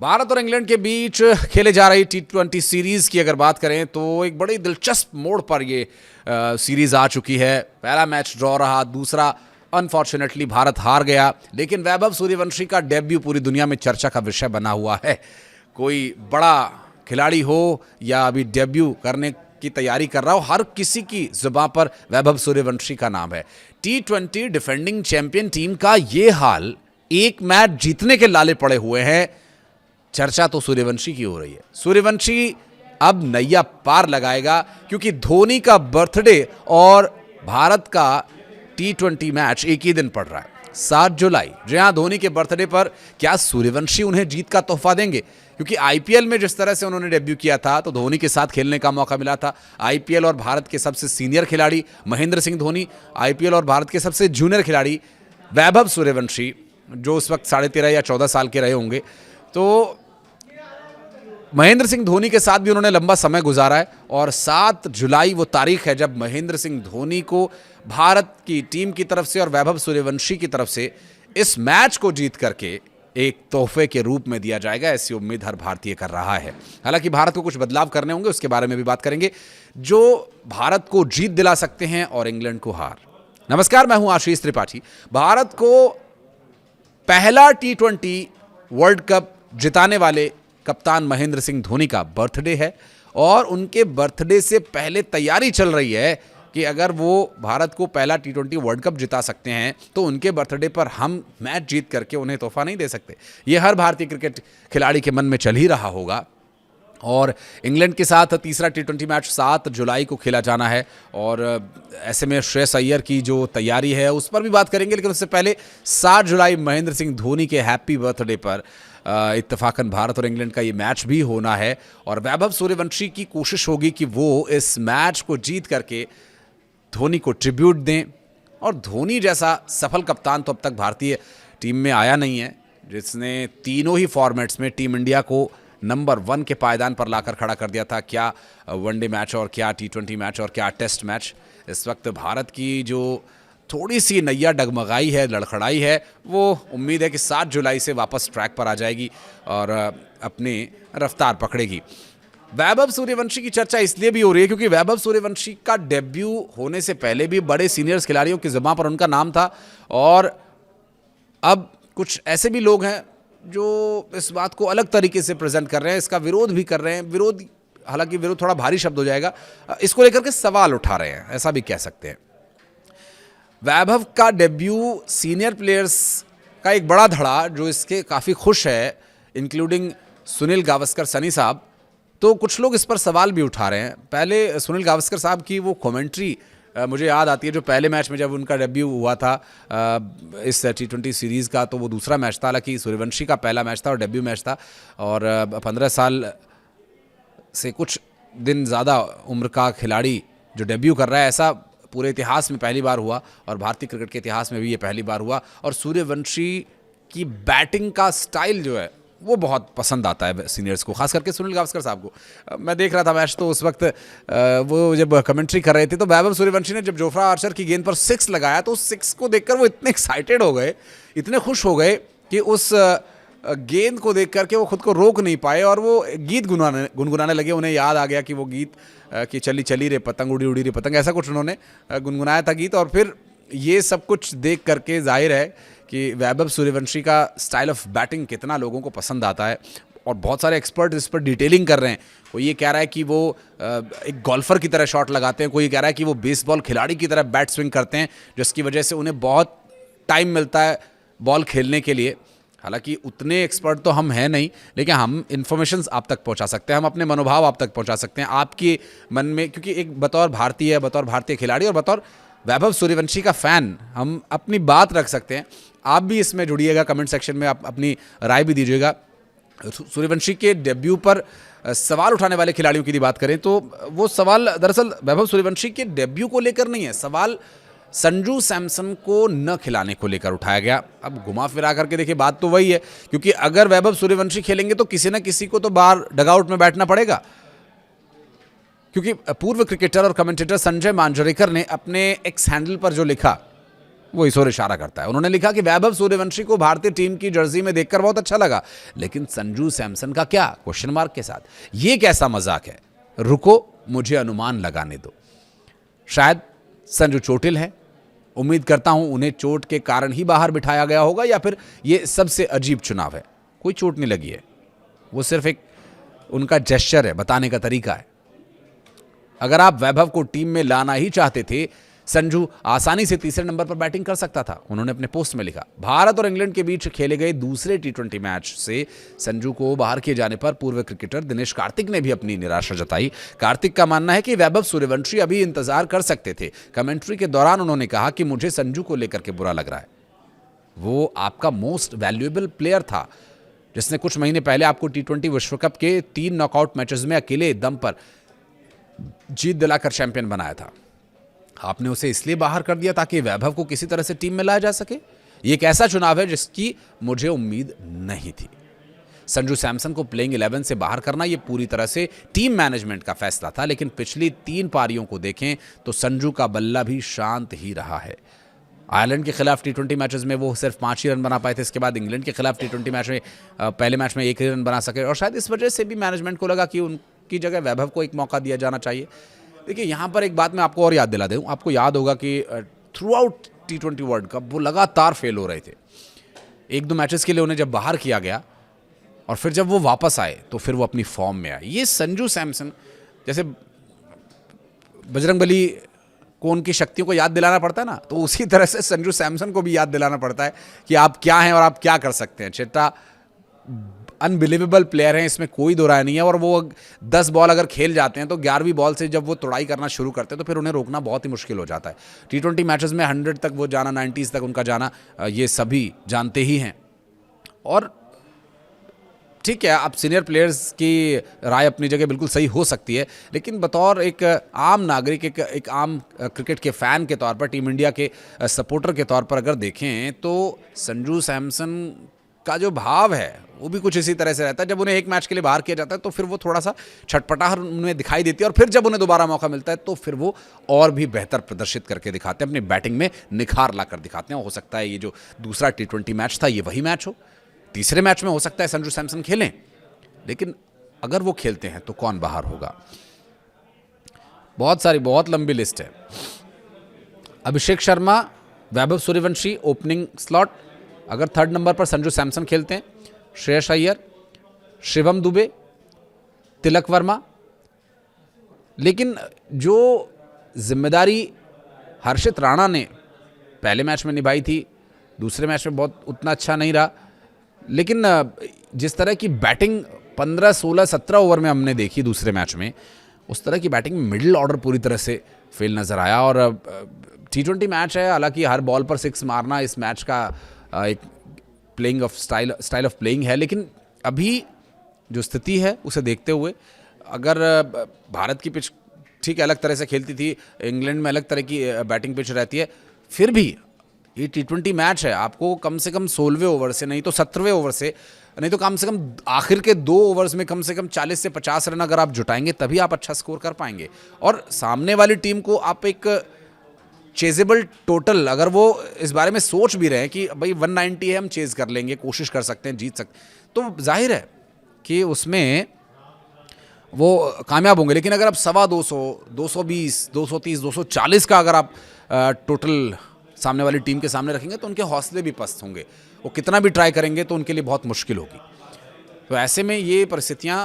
भारत और इंग्लैंड के बीच खेले जा रही T20 सीरीज की अगर बात करें तो एक बड़ी दिलचस्प मोड़ पर ये सीरीज आ चुकी है। पहला मैच ड्रॉ रहा, दूसरा अनफॉर्चुनेटली भारत हार गया, लेकिन वैभव सूर्यवंशी का डेब्यू पूरी दुनिया में चर्चा का विषय बना हुआ है। कोई बड़ा खिलाड़ी हो या अभी डेब्यू करने की तैयारी कर रहा हो, हर किसी की जुबान पर वैभव सूर्यवंशी का नाम है। T20 डिफेंडिंग चैंपियन टीम का ये हाल, एक मैच जीतने के लाले पड़े हुए हैं। चर्चा तो सूर्यवंशी की हो रही है। सूर्यवंशी अब नैया पार लगाएगा क्योंकि धोनी का बर्थडे और भारत का T20 मैच एक ही दिन पड़ रहा है, 7 जुलाई। जी हाँ, धोनी के बर्थडे पर क्या सूर्यवंशी उन्हें जीत का तोहफा देंगे? क्योंकि आईपीएल में जिस तरह से उन्होंने डेब्यू किया था तो धोनी के साथ खेलने का मौका मिला था। आईपीएल और भारत के सबसे सीनियर खिलाड़ी महेंद्र सिंह धोनी, आईपीएल और भारत के सबसे जूनियर खिलाड़ी वैभव सूर्यवंशी, जो उस वक्त 13.5 या 14 साल के रहे होंगे, तो महेंद्र सिंह धोनी के साथ भी उन्होंने लंबा समय गुजारा है। और 7 जुलाई वो तारीख है जब महेंद्र सिंह धोनी को भारत की टीम की तरफ से और वैभव सूर्यवंशी की तरफ से इस मैच को जीत करके एक तोहफे के रूप में दिया जाएगा। ऐसी उम्मीद हर भारतीय कर रहा है। हालांकि भारत को कुछ बदलाव करने होंगे, उसके बारे में भी बात करेंगे, जो भारत को जीत दिला सकते हैं और इंग्लैंड को हार। नमस्कार, मैं हूं आशीष त्रिपाठी। भारत को पहला T20 वर्ल्ड कप जिताने वाले कप्तान महेंद्र सिंह धोनी का बर्थडे है और उनके बर्थडे से पहले तैयारी चल रही है कि अगर वो भारत को पहला T20 वर्ल्ड कप जिता सकते हैं तो उनके बर्थडे पर हम मैच जीत करके उन्हें तोहफा नहीं दे सकते। ये हर भारतीय क्रिकेट खिलाड़ी के मन में चल ही रहा होगा। और इंग्लैंड के साथ तीसरा T20 मैच 7 जुलाई को खेला जाना है और ऐसे में श्रेयस अय्यर की जो तैयारी है उस पर भी बात करेंगे, लेकिन उससे पहले 7 जुलाई महेंद्र सिंह धोनी के हैप्पी बर्थडे पर इत्तेफाकन भारत और इंग्लैंड का ये मैच भी होना है और वैभव सूर्यवंशी की कोशिश होगी कि वो इस मैच को जीत करके धोनी को ट्रिब्यूट दें। और धोनी जैसा सफल कप्तान तो अब तक भारतीय टीम में आया नहीं है, जिसने तीनों ही फॉर्मेट्स में टीम इंडिया को नंबर 1 के पायदान पर लाकर खड़ा कर दिया था। क्या वनडे मैच और क्या T20 मैच और क्या टेस्ट मैच। इस वक्त भारत की जो थोड़ी सी नैया डगमगाई है, लड़खड़ाई है, वो उम्मीद है कि 7 जुलाई से वापस ट्रैक पर आ जाएगी और अपनी रफ्तार पकड़ेगी। वैभव सूर्यवंशी की चर्चा इसलिए भी हो रही है क्योंकि वैभव सूर्यवंशी का डेब्यू होने से पहले भी बड़े सीनियर्स खिलाड़ियों की ज़बान पर उनका नाम था और अब कुछ ऐसे भी लोग हैं जो इस बात को अलग तरीके से प्रेजेंट कर रहे हैं, इसका विरोध भी कर रहे हैं। हालांकि विरोध थोड़ा भारी शब्द हो जाएगा, इसको लेकर के सवाल उठा रहे हैं, ऐसा भी कह सकते हैं। वैभव का डेब्यू सीनियर प्लेयर्स का एक बड़ा धड़ा जो इसके काफ़ी खुश है, इंक्लूडिंग सुनील गावस्कर सनी साहब, तो कुछ लोग इस पर सवाल भी उठा रहे हैं। पहले सुनील गावस्कर साहब की वो कमेंट्री मुझे याद आती है जो पहले मैच में जब उनका डेब्यू हुआ था इस T20 सीरीज़ का, तो वो दूसरा मैच था। हालांकि सूर्यवंशी का पहला मैच था और डेब्यू मैच था और 15 साल से कुछ दिन ज़्यादा उम्र का खिलाड़ी जो डेब्यू कर रहा है, ऐसा पूरे इतिहास में पहली बार हुआ और भारतीय क्रिकेट के इतिहास में भी ये पहली बार हुआ। और सूर्यवंशी की बैटिंग का स्टाइल जो है वो बहुत पसंद आता है सीनियर्स को, खास करके सुनील गावस्कर साहब को। मैं देख रहा था मैच, तो उस वक्त वो जब कमेंट्री कर रहे थे तो वैभव सूर्यवंशी ने जब जोफ्रा आर्चर की गेंद पर 6 लगाया तो उस 6 को देखकर वो इतने एक्साइटेड हो गए, इतने खुश हो गए कि उस गेंद को देख करके वो खुद को रोक नहीं पाए और वो गीत गुनगुनाने लगे। उन्हें याद आ गया कि वो गीत कि चली चली रे पतंग, उड़ी उड़ी रे पतंग, ऐसा कुछ उन्होंने गुनगुनाया था गीत। और फिर ये सब कुछ देख करके जाहिर है कि वैभव सूर्यवंशी का स्टाइल ऑफ बैटिंग कितना लोगों को पसंद आता है और बहुत सारे एक्सपर्ट इस पर डिटेलिंग कर रहे हैं। कोई ये कह रहा है कि वो एक गोल्फर की तरह शॉट लगाते हैं, कोई कह रहा है कि वो बेसबॉल खिलाड़ी की तरह बैट स्विंग करते हैं, जिसकी वजह से उन्हें बहुत टाइम मिलता है बॉल खेलने के लिए। हालांकि उतने एक्सपर्ट तो हम हैं नहीं, लेकिन हम इन्फॉर्मेशन आप तक पहुंचा सकते हैं, हम अपने मनोभाव आप तक पहुंचा सकते हैं, आपके मन में, क्योंकि एक बतौर भारतीय खिलाड़ी और बतौर वैभव सूर्यवंशी का फ़ैन हम अपनी बात रख सकते हैं। आप भी इसमें जुड़िएगा, कमेंट सेक्शन में आप अपनी राय भी दीजिएगा। सूर्यवंशी के डेब्यू पर सवाल उठाने वाले खिलाड़ियों की बात करें तो वो सवाल दरअसल वैभव सूर्यवंशी के डेब्यू को लेकर नहीं है, सवाल संजू सैमसन को न खिलाने को लेकर उठाया गया। अब घुमा फिरा करके देखिए, बात तो वही है, क्योंकि अगर वैभव सूर्यवंशी खेलेंगे तो किसी न किसी को तो बाहर डगआउट में बैठना पड़ेगा। क्योंकि पूर्व क्रिकेटर और कमेंटेटर संजय मांजरेकर ने अपने एक्स हैंडल पर जो लिखा वो इस ओर इशारा करता है। उन्होंने लिखा कि वैभव सूर्यवंशी को भारतीय टीम की जर्सी में देखकर बहुत अच्छा लगा, लेकिन संजू सैमसन का क्या, क्वेश्चन मार्क के साथ। ये कैसा मजाक है, रुको मुझे अनुमान लगाने दो। शायद संजू चोटिल है, उम्मीद करता हूं उन्हें चोट के कारण ही बाहर बिठाया गया होगा, या फिर ये सबसे अजीब चुनाव है। कोई चोट नहीं लगी है, वो सिर्फ एक उनका जेस्चर है, बताने का तरीका है। अगर आप वैभव को टीम में लाना ही चाहते थे, संजू आसानी से तीसरे नंबर पर बैटिंग कर सकता था, उन्होंने अपने पोस्ट में लिखा। भारत और इंग्लैंड के बीच खेले गए दूसरे टी20 मैच से संजू को बाहर किए जाने पर पूर्व क्रिकेटर दिनेश कार्तिक ने भी अपनी निराशा जताई। कार्तिक का मानना है कि वैभव सूर्यवंशी अभी इंतजार कर सकते थे। कमेंट्री के दौरान उन्होंने कहा कि मुझे संजू को लेकर के बुरा लग रहा है, वो आपका मोस्ट वैल्यूएबल प्लेयर था, जिसने कुछ महीने पहले आपको टी20 विश्व कप के 3 नॉकआउट मैचेस में अकेले दम पर जीत दिलाकर चैंपियन बनाया था। आपने उसे इसलिए बाहर कर दिया ताकि वैभव को किसी तरह से टीम में लाया जा सके। यह एक ऐसा चुनाव है जिसकी मुझे उम्मीद नहीं थी। संजू सैमसन को प्लेइंग 11 से बाहर करना यह पूरी तरह से टीम मैनेजमेंट का फैसला था, लेकिन पिछली 3 पारियों को देखें तो संजू का बल्ला भी शांत ही रहा है। आयरलैंड के खिलाफ टी20 मैचेस में वो सिर्फ 5 ही रन बना पाए थे। इसके बाद इंग्लैंड के खिलाफ टी20 मैच में पहले मैच में 1 ही रन बना सके, और शायद इस वजह से भी मैनेजमेंट को लगा कि उनकी जगह वैभव को एक मौका दिया जाना चाहिए। देखिए, यहाँ पर एक बात मैं आपको और याद दिला दूँ। आपको याद होगा कि थ्रू आउट टी20 वर्ल्ड कप वो लगातार फेल हो रहे थे। 1-2 मैचेस के लिए उन्हें जब बाहर किया गया और फिर जब वो वापस आए तो फिर वो अपनी फॉर्म में आए। ये संजू सैमसन, जैसे बजरंगबली को उनकी शक्तियों को याद दिलाना पड़ता है ना, तो उसी तरह से संजू सैमसन को भी याद दिलाना पड़ता है कि आप क्या हैं और आप क्या कर सकते हैं। चिट्टा अनबिलीवेबल प्लेयर हैं, इसमें कोई दो राय नहीं है। और वो 10 बॉल अगर खेल जाते हैं तो 11वीं बॉल से जब वो तोड़ाई करना शुरू करते हैं तो फिर उन्हें रोकना बहुत ही मुश्किल हो जाता है। टी20 मैचेस में 100 तक वो जाना, 90s तक उनका जाना, ये सभी जानते ही हैं। और ठीक है, आप सीनियर प्लेयर्स की राय अपनी जगह बिल्कुल सही हो सकती है, लेकिन बतौर एक आम नागरिक, एक आम क्रिकेट के फ़ैन के तौर पर, टीम इंडिया के सपोर्टर के तौर पर अगर देखें तो संजू सैमसन का जो भाव है वो भी कुछ इसी तरह से रहता है। जब उन्हें एक मैच के लिए बाहर किया जाता है तो फिर वो थोड़ा सा छटपटाहट उनमें दिखाई देती है, और फिर जब उन्हें दोबारा मौका मिलता है तो फिर वो और भी बेहतर प्रदर्शित करके दिखाते हैं, अपनी बैटिंग में निखार ला कर दिखाते हैं। हो सकता है ये जो दूसरा टी20 मैच था ये वही मैच हो। तीसरे मैच में हो सकता है संजू सैमसन खेलें, लेकिन अगर वो खेलते हैं तो कौन बाहर होगा? बहुत लंबी लिस्ट है। Abhishek Sharma, Vaibhav Suryavanshi opening slot. अगर 3rd नंबर पर संजू सैमसन खेलते हैं, श्रेयस अय्यर, शिवम दुबे, तिलक वर्मा। लेकिन जो जिम्मेदारी हर्षित राणा ने पहले मैच में निभाई थी, दूसरे मैच में बहुत उतना अच्छा नहीं रहा, लेकिन जिस तरह की बैटिंग 15, 16, 17 ओवर में हमने देखी दूसरे मैच में, उस तरह की बैटिंग मिडिल ऑर्डर पूरी तरह से फेल नज़र आया। और टी20 मैच है, हालांकि हर बॉल पर 6 मारना इस मैच का एक playing of style of playing है, लेकिन अभी जो स्थिति है उसे देखते हुए अगर भारत की पिच ठीक अलग तरह से खेलती थी, इंग्लैंड में अलग तरह की बैटिंग पिच रहती है, फिर भी ये टी20 मैच है, आपको कम से कम 16वें ओवर से, नहीं तो 17वें ओवर से, नहीं तो कम से कम आखिर के 2 ओवर्स में कम से कम 40 से 50 रन अगर आप जुटाएंगे तभी आप अच्छा स्कोर कर पाएंगे। और सामने वाली टीम को आप एक चेजेबल टोटल, अगर वो इस बारे में सोच भी रहे हैं कि भाई 190 है, हम चेज कर लेंगे, कोशिश कर सकते हैं, जीत सकते, तो जाहिर है कि उसमें वो कामयाब होंगे। लेकिन अगर आप 225, 220, 230, 240 का अगर आप टोटल सामने वाली टीम के सामने रखेंगे तो उनके हौसले भी पस्त होंगे, वो कितना भी ट्राई करेंगे तो उनके लिए बहुत मुश्किल होगी। तो ऐसे में ये परिस्थितियां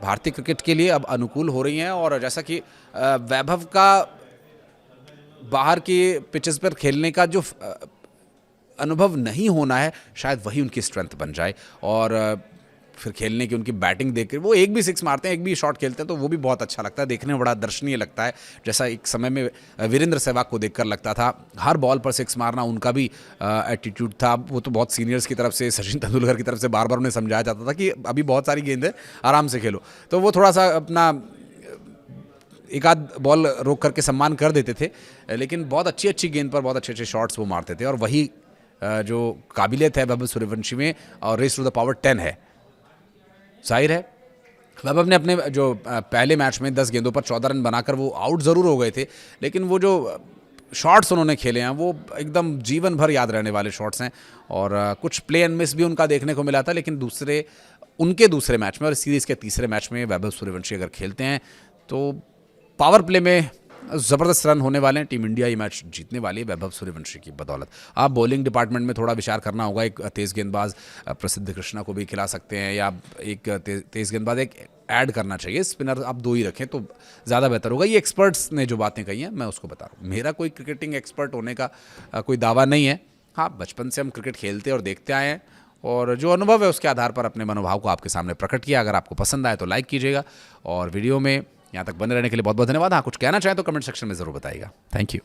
भारतीय क्रिकेट के लिए अब अनुकूल हो रही हैं। और जैसा कि वैभव का बाहर के पिचेस पर खेलने का जो अनुभव नहीं होना है, शायद वही उनकी स्ट्रेंथ बन जाए। और फिर खेलने की उनकी बैटिंग देखकर, वो एक भी 6 मारते हैं, एक भी शॉट खेलते हैं, तो वो भी बहुत अच्छा लगता है, देखने में बड़ा दर्शनीय लगता है। जैसा एक समय में वीरेंद्र सहवाग को देखकर लगता था, हर बॉल पर 6 मारना उनका भी एटीट्यूड था। वो तो बहुत सीनियर्स की तरफ से, सचिन तेंदुलकर की तरफ से बार बार उन्हें समझाया जाता था कि अभी बहुत सारी गेंद है, आराम से खेलो, तो वो थोड़ा सा अपना एक आध बॉल रोक करके सम्मान कर देते थे। लेकिन बहुत अच्छी गेंद पर बहुत अच्छे शॉट्स वो मारते थे, और वही जो काबिलियत है वैभव सूर्यवंशी में, और रेस टू द पावर 10 है। जाहिर है वैभव ने अपने जो पहले मैच में 10 गेंदों पर 14 रन बनाकर वो आउट ज़रूर हो गए थे, लेकिन वो जो शॉट्स उन्होंने खेले हैं वो एकदम जीवन भर याद रहने वाले शॉट्स हैं। और कुछ प्ले एंड मिस भी उनका देखने को मिला था, लेकिन उनके दूसरे मैच में और सीरीज़ के तीसरे मैच में वैभव सूर्यवंशी अगर खेलते हैं तो पावर प्ले में ज़बरदस्त रन होने वाले हैं। टीम इंडिया ये मैच जीतने वाली है वैभव सूर्यवंशी की बदौलत। आप बॉलिंग डिपार्टमेंट में थोड़ा विचार करना होगा। एक तेज़ गेंदबाज प्रसिद्ध कृष्णा को भी खिला सकते हैं, या एक तेज़ गेंदबाज एक ऐड करना चाहिए। स्पिनर आप 2 ही रखें तो ज़्यादा बेहतर होगा। ये एक्सपर्ट्स ने जो बातें कही हैं मैं उसको बता रहा हूँ। मेरा कोई क्रिकेटिंग एक्सपर्ट होने का कोई दावा नहीं है। हाँ, बचपन से हम क्रिकेट खेलते और देखते आए हैं, और जो अनुभव है उसके आधार पर अपने मनोभाव को आपके सामने प्रकट किया। अगर आपको पसंद आए तो लाइक कीजिएगा, और वीडियो में यहाँ तक बने रहने के लिए बहुत बहुत धन्यवाद। हाँ, कुछ कहना चाहें तो कमेंट सेक्शन में ज़रूर बताइएगा। Thank you.